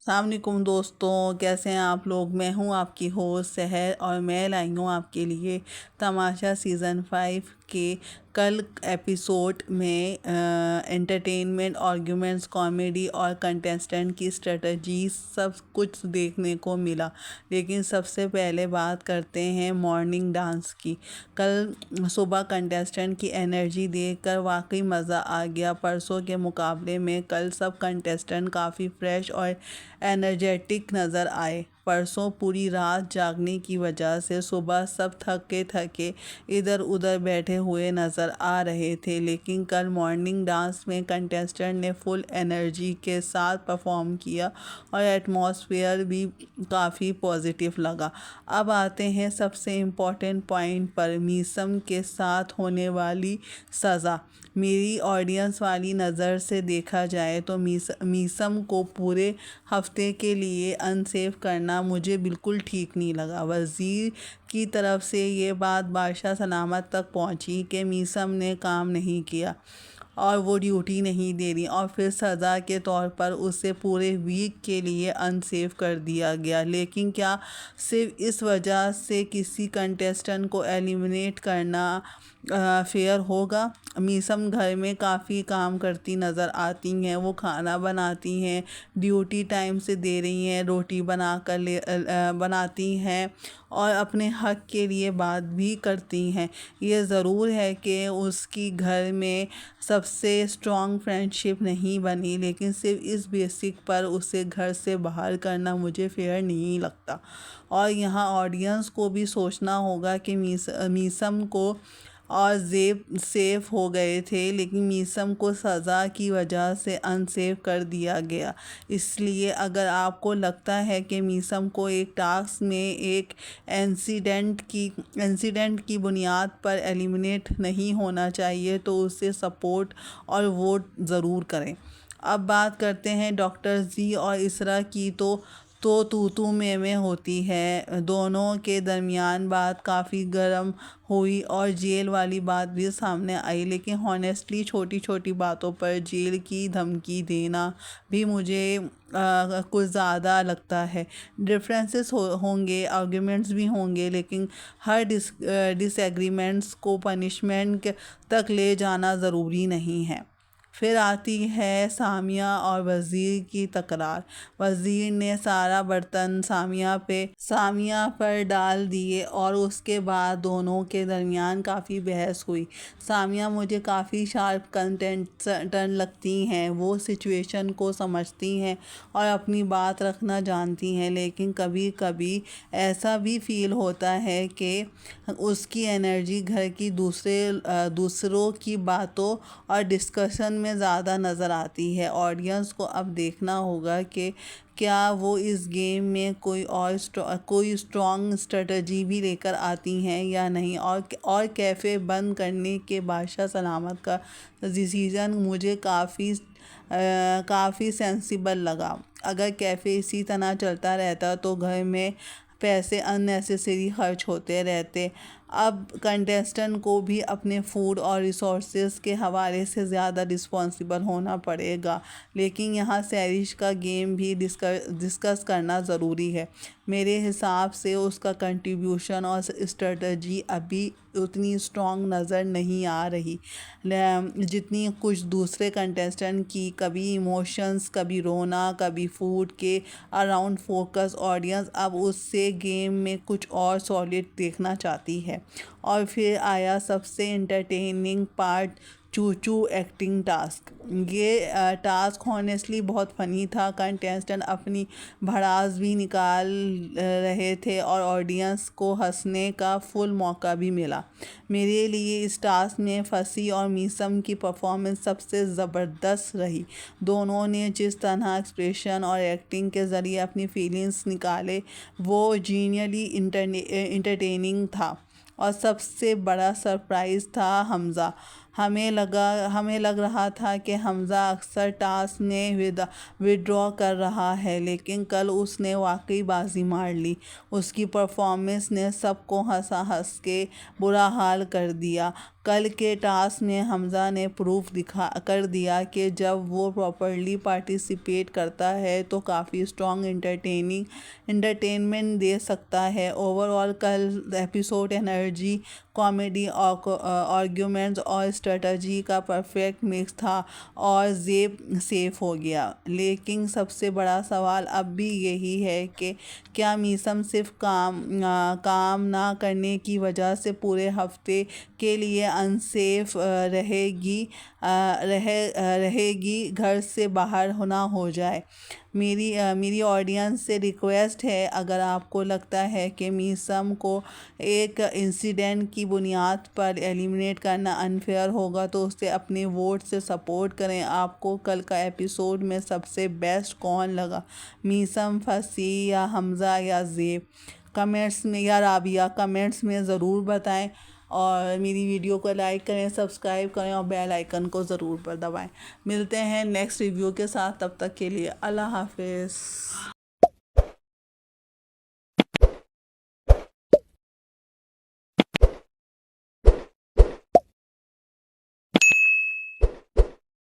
السلام علیکم دوستوں، کیسے ہیں آپ لوگ؟ میں ہوں آپ کی ہوسٹ سحر، اور میں لائی ہوں آپ کے لیے تماشا سیزن 5 کے کل ایپیسوڈ میں انٹرٹینمنٹ، آرگیومنٹس، کامیڈی اور کنٹیسٹنٹ کی اسٹریٹجیز سب کچھ دیکھنے کو ملا۔ لیکن سب سے پہلے بات کرتے ہیں مارننگ ڈانس کی۔ کل صبح کنٹیسٹنٹ کی انرجی دیکھ کر واقعی مزہ آ گیا۔ پرسوں کے مقابلے میں کل سب کنٹیسٹنٹ کافی فریش اور انرجیٹک نظر آئے۔ پرسوں پوری رات جاگنے کی وجہ سے صبح سب تھکے تھکے ادھر ادھر بیٹھے ہوئے نظر آ رہے تھے، لیکن کل مارننگ ڈانس میں کنٹیسٹنٹ نے فل انرجی کے ساتھ پرفارم کیا اور ایٹماسفیئر بھی کافی پازیٹیو لگا۔ اب آتے ہیں سب سے امپورٹنٹ پوائنٹ پر، میسم کے ساتھ ہونے والی سزا۔ میری آڈینس والی نظر سے دیکھا جائے تو میسم کو پورے ہفتے کے لیے انسیف کرنا مجھے بالکل ٹھیک نہیں لگا۔ وزیر کی طرف سے یہ بات بادشاہ سلامت تک پہنچی کہ میسم نے کام نہیں کیا اور وہ ڈیوٹی نہیں دے رہی، اور پھر سزا کے طور پر اسے پورے ویک کے لیے انسیف کر دیا گیا۔ لیکن کیا صرف اس وجہ سے کسی کنٹیسٹنٹ کو ایلیمنیٹ کرنا فیئر ہوگا؟ میسم گھر میں کافی کام کرتی نظر آتی ہیں۔ وہ کھانا بناتی ہیں، ڈیوٹی ٹائم سے دے رہی ہیں، روٹی بناتی ہیں اور اپنے حق کے لیے بات بھی کرتی ہیں۔ یہ ضرور ہے کہ اس کی گھر میں سب سے اسٹرانگ فرینڈ شپ نہیں بنی، لیکن صرف اس بیسک پر اسے گھر سے باہر کرنا مجھے فیئر نہیں لگتا۔ اور یہاں آڈینس کو بھی سوچنا ہوگا کہ میسم کو اور زیب سیف ہو گئے تھے، لیکن میسم کو سزا کی وجہ سے انسیف کر دیا گیا۔ اس لیے اگر آپ کو لگتا ہے کہ میسم کو ایک ٹاسک میں ایک انسیڈنٹ کی بنیاد پر ایلیمنیٹ نہیں ہونا چاہیے تو اسے سپورٹ اور ووٹ ضرور کریں۔ اب بات کرتے ہیں ڈاکٹر زی اور اسرا کی۔ تو میں ہوتی ہے، دونوں کے درمیان بات کافی گرم ہوئی اور جیل والی بات بھی سامنے آئی، لیکن ہانیسٹلی چھوٹی چھوٹی باتوں پر جیل کی دھمکی دینا بھی مجھے کچھ زیادہ لگتا ہے۔ ڈفرینسز ہوں گے، آرگیومنٹس بھی ہوں گے، لیکن ہر ڈس ایگریمنٹس کو پنشمنٹ تک لے جانا ضروری نہیں ہے۔ پھر آتی ہے سامیہ اور وزیر کی تکرار۔ وزیر نے سارا برتن سامیہ پر ڈال دیے اور اس کے بعد دونوں کے درمیان کافی بحث ہوئی۔ سامیہ مجھے کافی شارپ کنٹیسٹنٹ لگتی ہیں، وہ سچویشن کو سمجھتی ہیں اور اپنی بات رکھنا جانتی ہیں، لیکن کبھی کبھی ایسا بھی فیل ہوتا ہے کہ اس کی انرجی گھر کی دوسروں کی باتوں اور ڈسکشن میں زیادہ نظر آتی ہے۔ آڈینس کو اب دیکھنا ہوگا کہ کیا وہ اس گیم میں کوئی اسٹرانگ اسٹریٹجی بھی لے کر آتی ہیں یا نہیں، اور کیفے بند کرنے کے بادشاہ سلامت کا ڈیسیژن مجھے کافی سینسیبل لگا۔ اگر کیفے اسی طرح چلتا رہتا تو گھر میں پیسے اننیسیسری خرچ ہوتے رہتے۔ اب کنٹیسٹنٹ کو بھی اپنے فوڈ اور ریسورسز کے حوالے سے زیادہ رسپانسیبل ہونا پڑے گا، لیکن یہاں سیرش کا گیم بھی ڈسکس کرنا ضروری ہے۔ میرے حساب سے اس کا کنٹریبیوشن اور اسٹریٹجی ابھی اتنی اسٹرانگ نظر نہیں آ رہی جتنی کچھ دوسرے کنٹیسٹنٹ کی۔ کبھی ایموشنز، کبھی رونا، کبھی فوڈ کے اراؤنڈ فوکس۔ آڈینس اب اس سے گیم میں کچھ اور سالڈ دیکھنا چاہتی ہے۔ اور پھر آیا سب سے انٹرٹیننگ پارٹ، چوچو ایکٹنگ ٹاسک۔ یہ ٹاسک ہانیسٹلی بہت فنی تھا۔ کنٹیسٹنٹ اپنی بھڑاس بھی نکال رہے تھے اور آڈینس کو ہنسنے کا فل موقع بھی ملا۔ میرے لیے اس ٹاسک میں فصیح اور میسم کی پرفارمنس سب سے زبردست رہی۔ دونوں نے جس طرح ایکسپریشن اور ایکٹنگ کے ذریعے اپنی فیلنگز نکالے وہ جینیئرلی انٹرٹیننگ تھا۔ اور سب سے بڑا سرپرائز تھا حمزہ۔ ہمیں لگ رہا تھا کہ حمزہ اکثر ٹاسک میں وڈرا کر رہا ہے، لیکن کل اس نے واقعی بازی مار لی۔ اس کی پرفارمنس نے سب کو ہنس کے برا حال کر دیا۔ کل کے ٹاسک میں حمزہ نے پروف کر دیا کہ جب وہ پراپرلی پارٹیسپیٹ کرتا ہے تو کافی اسٹرانگ انٹرٹینمنٹ دے سکتا ہے۔ اوور آل کل ایپیسوڈ انرجی، کامیڈی، آرگیومنٹس اور اسٹریٹجی کا پرفیکٹ مکس تھا اور زیب سیف ہو گیا۔ لیکن سب سے بڑا سوال اب بھی یہی ہے کہ کیا میثم صرف کام نہ کرنے کی وجہ سے پورے ہفتے کے لیے انسیف رہے گی، گھر سے باہر نہ ہو جائے؟ میری آڈینس سے ریکویسٹ ہے، اگر آپ کو لگتا ہے کہ میثم کو ایک انسیڈنٹ کی بنیاد پر ایلیمنیٹ کرنا انفیئر ہوگا تو اسے اپنے ووٹ سے سپورٹ کریں۔ آپ کو کل کا ایپیسوڈ میں سب سے بیسٹ کون لگا؟ میثم، فصیح یا حمزہ یا زیب؟ کمنٹس میں یا رابعہ کمنٹس میں ضرور بتائیں، اور میری ویڈیو کو لائک کریں، سبسکرائب کریں اور بیل آئیکن کو ضرور پر دبائیں۔ ملتے ہیں نیکسٹ ریویو کے ساتھ، تب تک کے لیے اللہ حافظ۔